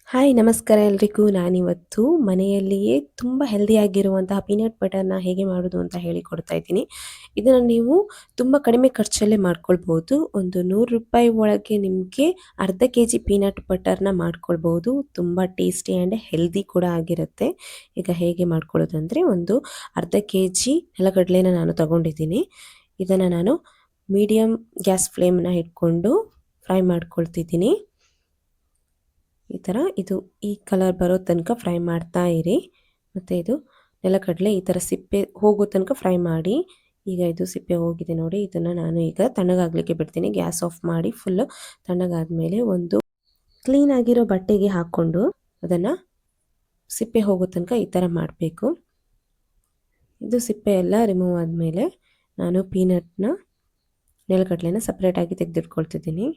Hi ನಮಸ್ಕಾರ ಎಲ್ರಿಗೂ. ನಾನಿವತ್ತು ಮನೆಯಲ್ಲಿಯೇ ತುಂಬ ಹೆಲ್ದಿಯಾಗಿರುವಂತಹ ಪೀನಟ್ ಬಟರ್ನ ಹೇಗೆ ಮಾಡೋದು ಅಂತ ಹೇಳಿಕೊಡ್ತಾ ಇದ್ದೀನಿ. ಇದನ್ನು ನೀವು ತುಂಬ ಕಡಿಮೆ ಖರ್ಚಲ್ಲೇ ಮಾಡ್ಕೊಳ್ಬೋದು. ಒಂದು ₹100 ಒಳಗೆ ನಿಮಗೆ ಅರ್ಧ ಕೆಜಿ ಪೀನಟ್ ಬಟರ್ನ ಮಾಡ್ಕೊಳ್ಬೋದು. ತುಂಬ ಟೇಸ್ಟಿ ಆ್ಯಂಡ್ ಹೆಲ್ದಿ ಕೂಡ ಆಗಿರುತ್ತೆ. ಈಗ ಹೇಗೆ ಮಾಡ್ಕೊಳ್ಳೋದಂದರೆ, ಒಂದು ಅರ್ಧ ಕೆಜಿ ನೆಲಗಡಲೆನ ನಾನು ತಗೊಂಡಿದ್ದೀನಿ. ಇದನ್ನು ನಾನು ಮೀಡಿಯಮ್ ಗ್ಯಾಸ್ ಫ್ಲೇಮ್ನ ಇಟ್ಕೊಂಡು ಫ್ರೈ ಮಾಡ್ಕೊಳ್ತಿದ್ದೀನಿ. ಈ ಥರ ಈ ಕಲರ್ ಬರೋ ತನಕ ಫ್ರೈ ಮಾಡ್ತಾ ಇರಿ. ಮತ್ತು ಇದು ನೆಲಗಡಲೆ ಈ ಥರ ಸಿಪ್ಪೆ ಹೋಗೋ ತನಕ ಫ್ರೈ ಮಾಡಿ. ಈಗ ಇದು ಸಿಪ್ಪೆ ಹೋಗಿದೆ ನೋಡಿ. ಇದನ್ನು ನಾನು ಈಗ ತಣ್ಣಗಾಗಲಿಕ್ಕೆ ಬಿಡ್ತೀನಿ. ಗ್ಯಾಸ್ ಆಫ್ ಮಾಡಿ ಫುಲ್ಲು ತಣ್ಣಗಾದ್ಮೇಲೆ ಒಂದು ಕ್ಲೀನಾಗಿರೋ ಬಟ್ಟೆಗೆ ಹಾಕ್ಕೊಂಡು ಅದನ್ನು ಸಿಪ್ಪೆ ಹೋಗೋ ತನಕ ಈ ಥರ ಮಾಡಬೇಕು. ಇದು ಸಿಪ್ಪೆ ಎಲ್ಲ ರಿಮೂವ್ ಆದಮೇಲೆ ನಾನು ನೆಲಗಡಲೆನ ಸಪ್ರೇಟಾಗಿ ತೆಗೆದಿಟ್ಕೊಳ್ತಿದ್ದೀನಿ.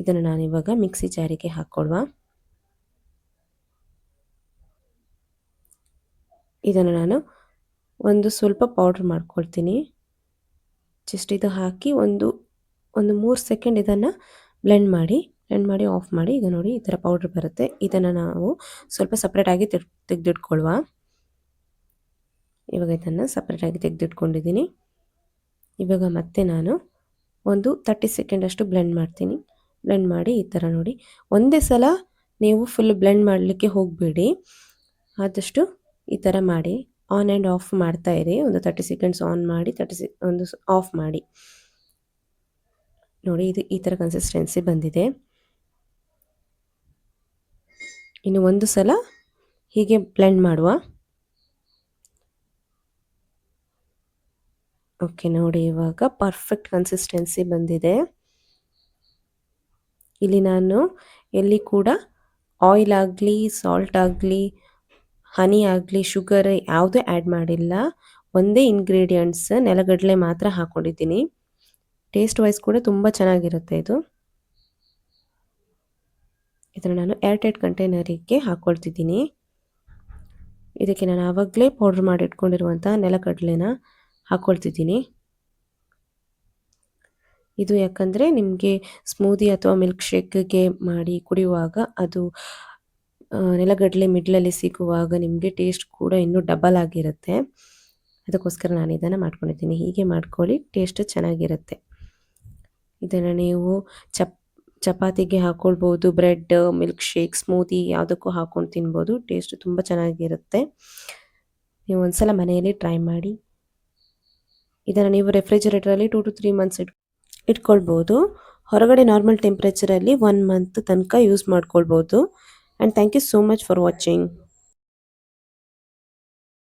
ಇದನ್ನು ನಾನಿವಾಗ ಮಿಕ್ಸಿ ಜಾರಿಗೆ ಹಾಕ್ಕೊಳ್ವಾ. ಇದನ್ನು ನಾನು ಸ್ವಲ್ಪ ಪೌಡ್ರ್ ಮಾಡ್ಕೊಳ್ತೀನಿ. ಜಸ್ಟ್ ಇದು ಹಾಕಿ ಒಂದು 3 ಸೆಕೆಂಡ್ ಇದನ್ನು ಬ್ಲೆಂಡ್ ಮಾಡಿ ಆಫ್ ಮಾಡಿ. ಈಗ ನೋಡಿ, ಈ ಥರ ಪೌಡ್ರ್ ಬರುತ್ತೆ. ಇದನ್ನು ನಾವು ಸ್ವಲ್ಪ ಸಪ್ರೇಟಾಗಿ ತೆಗೆದಿಟ್ಕೊಳ್ವ. ಇವಾಗ ಇದನ್ನು ಸಪ್ರೇಟಾಗಿ ತೆಗೆದಿಟ್ಕೊಂಡಿದ್ದೀನಿ. ಇವಾಗ ಮತ್ತೆ ನಾನು ಒಂದು 30 ಸೆಕೆಂಡ್ ಅಷ್ಟು ಬ್ಲೆಂಡ್ ಮಾಡ್ತೀನಿ. ಬ್ಲೆಂಡ್ ಮಾಡಿ ಈ ಥರ ನೋಡಿ, ಒಂದೇ ಸಲ ನೀವು ಫುಲ್ ಬ್ಲೆಂಡ್ ಮಾಡಲಿಕ್ಕೆ ಹೋಗಬೇಡಿ. ಆದಷ್ಟು ಈ ಥರ ಮಾಡಿ ಆನ್ ಆ್ಯಂಡ್ ಆಫ್ ಮಾಡ್ತಾ ಇರಿ. ಒಂದು 30 ಸೆಕೆಂಡ್ಸ್ ಆನ್ ಮಾಡಿ ಆಫ್ ಮಾಡಿ. ನೋಡಿ, ಇದು ಈ ಥರ ಕನ್ಸಿಸ್ಟೆನ್ಸಿ ಬಂದಿದೆ. ಇನ್ನು ಒಂದು ಸಲ ಹೀಗೆ ಬ್ಲೆಂಡ್ ಮಾಡುವ. ಓಕೆ ನೋಡಿ, ಇವಾಗ ಪರ್ಫೆಕ್ಟ್ ಕನ್ಸಿಸ್ಟೆನ್ಸಿ ಬಂದಿದೆ. ಇಲ್ಲಿ ನಾನು ಎಲ್ಲಿ ಕೂಡ ಆಯಿಲ್ ಆಗಲಿ, ಸಾಲ್ಟ್ ಆಗಲಿ, ಹನಿ ಆಗಲಿ, ಶುಗರ್ ಯಾವುದೂ ಆ್ಯಡ್ ಮಾಡಿಲ್ಲ. ಒಂದೇ ಇಂಗ್ರೀಡಿಯೆಂಟ್ಸ್ ನೆಲಗಡಲೆ ಮಾತ್ರ ಹಾಕ್ಕೊಂಡಿದ್ದೀನಿ. ಟೇಸ್ಟ್ ವೈಸ್ ಕೂಡ ತುಂಬ ಚೆನ್ನಾಗಿರುತ್ತೆ ಇದು. ಇದನ್ನು ನಾನು ಏರ್ಟೈಟ್ ಕಂಟೈನರಿಗೆ ಹಾಕ್ಕೊಳ್ತಿದ್ದೀನಿ. ಇದಕ್ಕೆ ನಾನು ಆವಾಗಲೇ ಪೌಡ್ರ್ ಮಾಡಿ ಇಟ್ಕೊಂಡಿರುವಂಥ ನೆಲಗಡಲೆನ ಹಾಕ್ಕೊಳ್ತಿದ್ದೀನಿ. ಇದು ಯಾಕಂದರೆ ನಿಮಗೆ ಸ್ಮೂದಿ ಅಥವಾ ಮಿಲ್ಕ್ ಶೇಕ್ಗೆ ಮಾಡಿ ಕುಡಿಯುವಾಗ ಅದು ನೆಲಗಡಲೆ ಮಿಡ್ಲಲ್ಲಿ ಸಿಗುವಾಗ ನಿಮಗೆ ಟೇಸ್ಟ್ ಕೂಡ ಇನ್ನೂ ಡಬಲ್ ಆಗಿರುತ್ತೆ. ಅದಕ್ಕೋಸ್ಕರ ನಾನು ಇದನ್ನು ಮಾಡ್ಕೊಂಡಿದ್ದೀನಿ. ಹೀಗೆ ಮಾಡ್ಕೊಳ್ಳಿ, ಟೇಸ್ಟ್ ಚೆನ್ನಾಗಿರುತ್ತೆ. ಇದನ್ನು ನೀವು ಚಪಾತಿಗೆ ಹಾಕ್ಕೊಳ್ಬೋದು, ಬ್ರೆಡ್, ಮಿಲ್ಕ್ ಶೇಕ್, ಸ್ಮೂದಿ ಯಾವುದಕ್ಕೂ ಹಾಕ್ಕೊಂಡು ತಿನ್ಬೋದು. ಟೇಸ್ಟ್ ತುಂಬ ಚೆನ್ನಾಗಿರುತ್ತೆ. ನೀವು ಒಂದ್ಸಲ ಮನೆಯಲ್ಲಿ ಟ್ರೈ ಮಾಡಿ. ಇದನ್ನು ನೀವು ರೆಫ್ರಿಜರೇಟರಲ್ಲಿ 2 to 3 ಮಂತ್ಸ್ ಇಟ್ಕೊಳ್ಬೋದು. ಹೊರಗಡೆ ನಾರ್ಮಲ್ ಟೆಂಪ್ರೇಚರಲ್ಲಿ 1 ಮಂತ್ ತನಕ ಯೂಸ್ ಮಾಡ್ಕೊಳ್ಬೋದು. And thank you so much for watching.